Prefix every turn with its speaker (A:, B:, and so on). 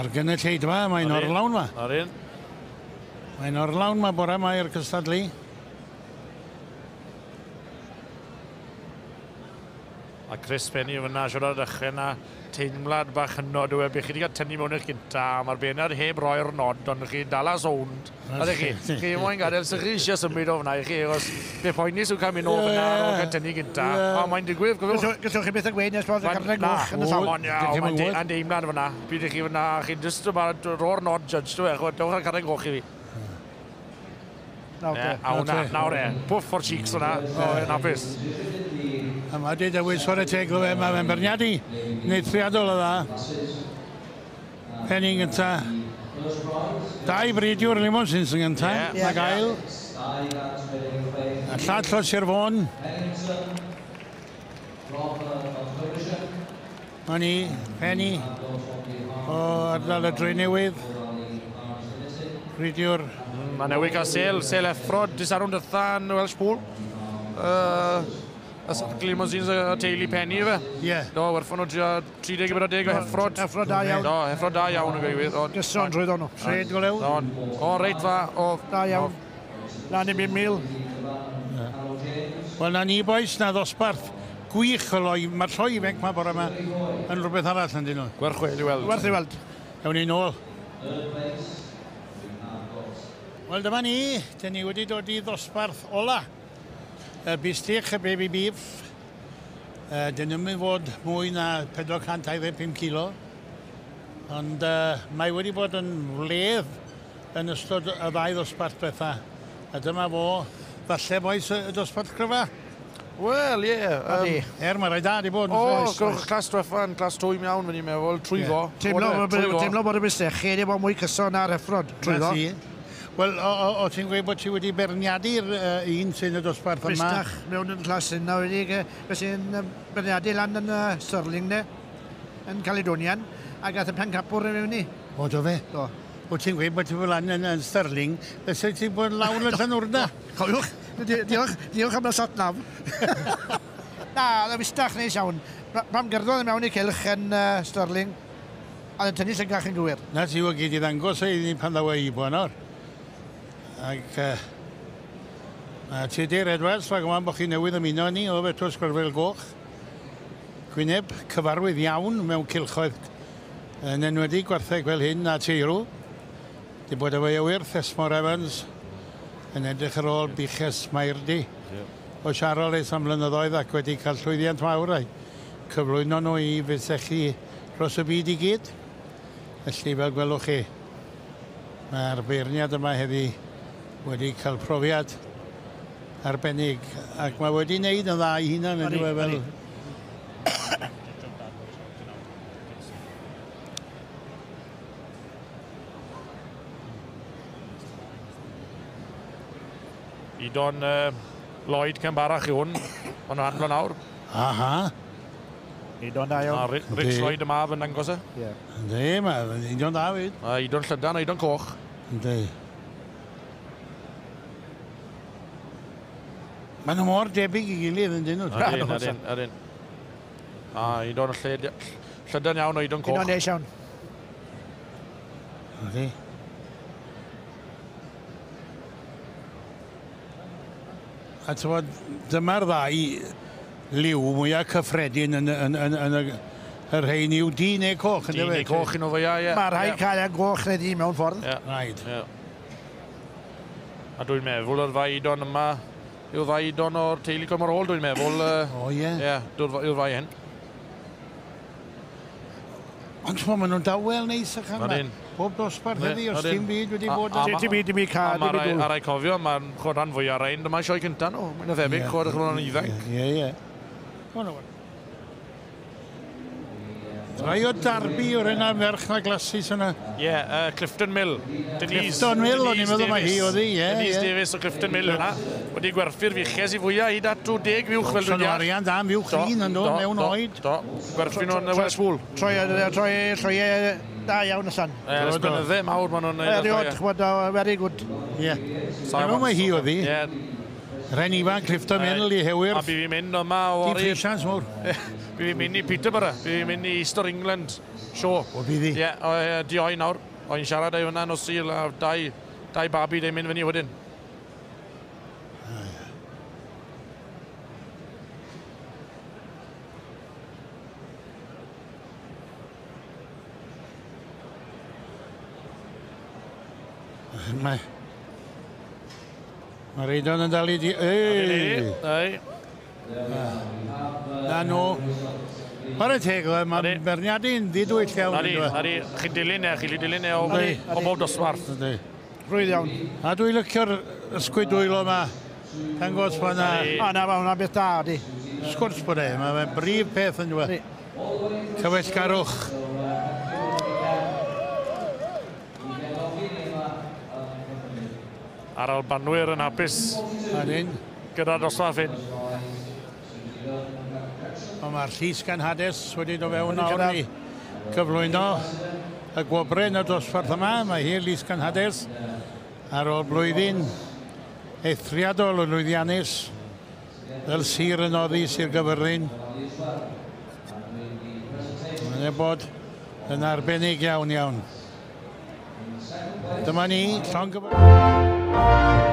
A: Mae'r gynulleidfa, mae'n orlawn ma.
B: Ar un.
A: Mae'n orlawn ma bore ma i'r cystadlu.
B: A Chris Penny fyna siwr ar dechrau na teimlad bach hynod yw e. Bych chi wedi cael tynnu mewn i'ch gynta. Mae'r benad heb roi'r nod, ond chi dal a sownd. A ddech chi, chi moyn gadael, sy'ch chi eisiau symud o fyna i chi, achos be poenus yw cael mynd o fyna ar ôl cael tynnu gynta. A mae'n digwydd, gofwch.
C: Gyswch chi beth y gwein, nes bod y carnau gwch yn y
B: samon. Mae'n deimlad fyna. Bydd chi fyna, chi'n just roi'r nod judge, dewch ar carnau gwch i fi. Nawr e, pwff o'r cheeks yna, yn hapus.
A: A mae wedi dewis o'r teglo fe, mae'n berniadu. Neithriadol o dda. Penny yn gynta. Dau bridiwr Limonsins yn gynta. Na gael. A llall o Sir Fôn. O'n i, Penny. O ardal y Dre Newydd. Bridiwr.
B: Mae newid cael sel effrod, disarwn dytha yn Welsh Pool. Limousines y teulu Penny fe.
A: Ie.
B: Do, werfon o 30 o heffrod.
C: Heffrod da iawn.
B: Do, heffrod da iawn yn gwywydd.
C: Gysron drwy ddon nhw.
A: Tred go lew.
B: O, reit fa.
C: Da iawn. Lan i 5,000.
A: Wel, na ni boes na ddosbarth gwych o loi. Mae'r lloi fenc ma bore yma yn rhywbeth arall yn dyn nhw.
B: Gwerchwel i weld.
C: Werth i weld.
A: Ewn ni nôl. Wel, dyma ni. Dyn ni wedi dod i ddosbarth ola. Y bistich, y baby beef. Dyn nhw'n mynd fod mwy na 425 kilo. Ond mae wedi bod yn wledd yn ystod y ddau ddosbarth bethau. A dyma fo, falle boes y dosbarth cryfa.
B: Wel, ie.
A: Mae rai da di bod.
B: O, gwrwch clas dreffan, clas twym iawn, fy'n i'n meddwl, trwy fo.
C: Teimlo bod y bistich, chi wedi bod mwy cyson na'r heffrod. Trwy fo.
A: Wel, o ti'n gweud bod ti wedi berniadu'r un sy'n y dosbarth yma?
C: Bistach mewn yn clas yna wedi, fe sy'n berniadu lan yn Stirling ne, yn Caledonian, a gath y pencapwr yn mewn ni.
A: O, do fe?
C: Do.
A: O ti'n gweud bod ti fel lan yn Stirling, fe sy'n ti'n bod lawr yn Llanwrda?
C: Coelwch, diolch am y sot naf. Na, y bistach neis iawn. Pam gyrdoedd mewn i cilch yn Stirling, a yn tynnu sy'n gach yn gywir.
A: Na ti wedi i ddangos ei ddyn pan ddawa i bo nawr. Ac Tudur Edwards, rhaid gwybod bod chi newydd ymuno ni o Betws Gwerfel Goch. Gwyneb cyfarwydd iawn mewn cilchoedd yn enwedig gwartheg fel hyn a teirw. Di bod efo wrth Esmor Evans yn edrych ar ôl Biches Mairdi o Siarol eis am blynyddoedd ac wedi cael llwyddiant mawr a'i cyflwyno nhw i fysechu dros y byd i gyd. Felly fel gwelwch chi, mae'r beirniad yma heddi wedi cael profiad arbennig ac mae wedi wneud yn dda i hunan yn dweud fel...
B: Idon Lloyd Cembarach i hwn, ond anfon nawr.
A: Aha.
C: Idon da iawn.
B: Rich Lloyd yma fy'n dangos e.
A: Ynddi, mae Idon da fyd.
B: Idon Llydan a Idon Coch.
A: Ynddi. Mae nhw mor debyg i gilydd yn dyn nhw.
B: Adyn. A Idon Llydan iawn o Idon Coch.
C: Idon neis iawn.
A: Ynddi. A tywod, dyma'r ddau liw mwyaf cyffredin yn yr rhain yw di neu coch.
B: Di neu coch yn o fwy, ie.
C: Mae rhai cael ei goch neu di mewn ffordd.
A: Rhaid.
B: A dwi'n meddwl o'r ddau Idon yma, yw'r ddau Idon o'r teulu Cymru ôl, dwi'n meddwl.
A: O, ie.
B: Ie, yw'r ddau hyn.
A: Ond maen nhw'n dawel neis ac yma. Bob dosbarth heddi, os dim byd wedi bod...
C: Dim byd cael, dim byd.
B: A rai cofio, mae'n chodan fwy ar ein, dyma sioe cynta nhw. Mae'n ddebyg, chod eich nhw'n ifanc.
A: Ie. Rai o Darby o'r yna merch na glasus yna.
B: Ie, Clifton Mill.
A: Clifton Mill, o'n i'n meddwl mae hi oedd hi, ie.
B: Denise Davies o Clifton Mill yna. Wedi gwerthu'r fiches i fwyaf hyd at 10 fiwch fel dwi'n
A: diall. Arian da fiwch llun yn dod mewn oed.
B: Do, gwerthu nhw'n Welsh Pool.
C: Troi da iawn allan.
B: Ysbrynydde mawr maen nhw'n neud.
C: Eriod, chwad, very good.
A: Ie. Mae hi oedd hi. Rhaen ifanc Clifton Minnell i Hewyr.
B: A bu fi'n mynd yma o
A: Dim
B: Orydd.
A: ffrisians mwr.
B: Bu fi'n mynd i Peterborough. Bu fi'n mynd i Easter England show.
A: O byddi.
B: Ie, dioi nawr. O'n siarad ei hwnna nos Sul a dau babi deu'n mynd fyny wedyn.
A: Mae Reidon yn dal i di... Ei! Na nhw. Chwarae teg, mae berniadu'n ddidwyll iawn.
B: Nari, chi'n dilyn e, chi'n dilyn e o bob dosbarth.
C: Rwydd iawn.
A: A dwi'n lycio'r ysgwydwylo yma. Dangos bod yna...
C: A na, mae hwnna beth da, di.
A: Sgwrs bod e, mae'n brif peth yn dweud. Cyfellgarwch.
B: Ar Albanwyr yn hapus gyda dosbarth hyn.
A: Mae'r llys gan Hades wedi dod fewn nawr i cyflwyno y gwobrau y dosbarth yma. Mae hi'r llys gan Hades ar ôl blwyddyn eithriadol o lwyddiannus fel sir yn oddi Sir Gyfyrddin. Mae'n bod yn arbennig iawn iawn. Dyma ni, Llongyfarchiadau.